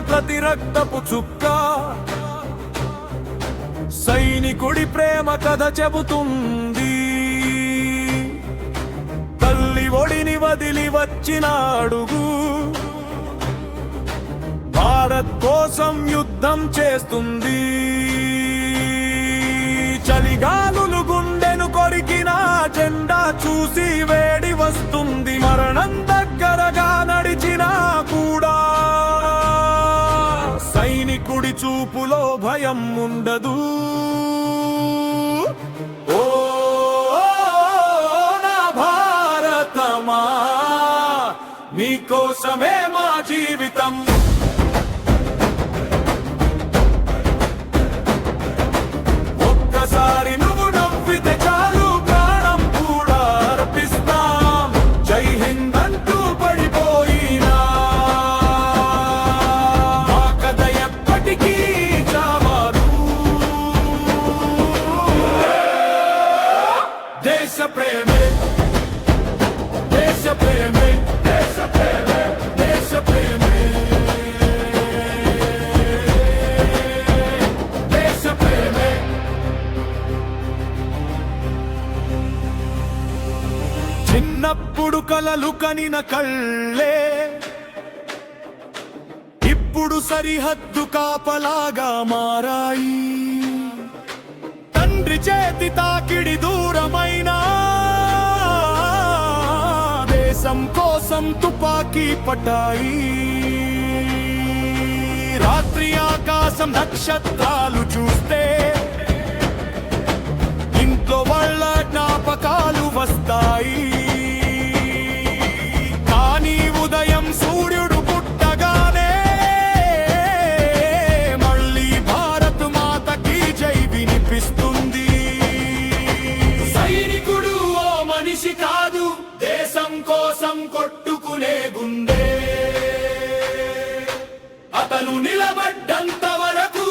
ప్రతి రక్తపు చుక్క సైనికుడి ప్రేమ కథ చెబుతుంది. తల్లి ఒడిని వదిలి వచ్చిన అడుగు భారత్ కోసం యుద్ధం చేస్తుంది. చలిగాలులు గుండెను కొరికిన జెండా చూసి వేడి వస్తుంది. మరణం దగ్గరగా నడిచినా కూడా సైనికుడి చూపులో భయం ఉండదు. ఓ నా భారతమా, నీకోసమే మా జీవితం. ఒక్కసారి నువ్వు నవ్వితే చాలు, ప్రాణం కూడా అర్పిస్తాం. జై హింద్ అంటూ పడిపోయినా మా కథ ఎప్పటికీ చావదు. దేశ ప్రేమే, దేశ ప్రేమే, దేశ ప్రేమే, దేశ ప్రేమే, దేశ ప్రేమే. చిన్నప్పుడు కలలు కనిన కళ్ళే ఇప్పుడు సరిహద్దు కాపలాగా మారాయి. తండ్రి చేతి తాకిడి దూరమైనా దేశం కోసం తుపాకీ పట్టాయి. రాత్రి ఆకాశం నక్షత్రాలు చూస్తే ఇంట్లో వాళ్ళ జ్ఞాపకాలు వస్తాయి. కానీ ఉదయం సూర్యుడు పుట్టగానే మళ్ళీ భారత్ మాతకి జై వినిపిస్తుంది. సైనికుడు ఓ మనిషి కాదు, దేశం కోసం కొట్టుకునే గుండె. అతను నిలబడ్డంత వరకు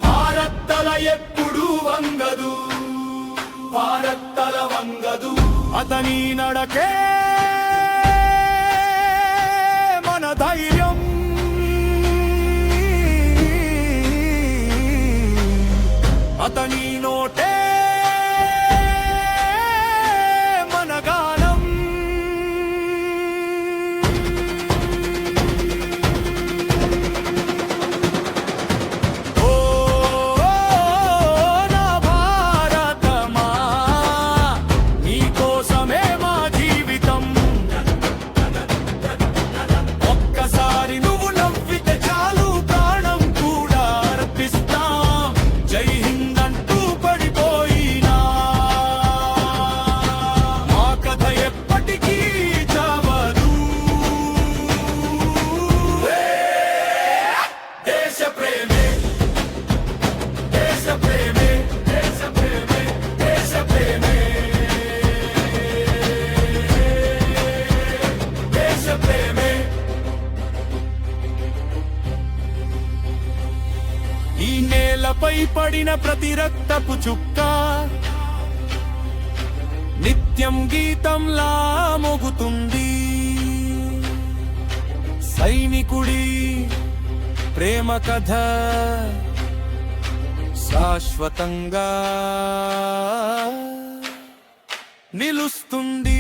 భారత్ తల ఎప్పుడూ వంగదు, భారత్ తల వంగదు. అతని నడకే మన ధైర్యం, అతని నోటే మన గానం. ఓ నా భారతమా, నీకోసమే మా జీవితం. ఒక్కసారి నువ్వు నవ్వితే చాలు, ప్రాణం కూడా అర్పిస్తాం. జై హింద్ అంటూ పడిపోయినా మా కథ ఎప్పటికీ చావదు. దేశ ప్రేమే, దేశ ప్రేమే, దేశ ప్రేమే, దేశ ప్రేమే, దేశ ప్రేమే. ఈ నేలపై పడిన ప్రతి రక్తపు చుక్క నిత్యం గీతంలా మోగుతుంది. సైనికుడి ప్రేమ కథ శాశ్వతంగా నిలుస్తుంది.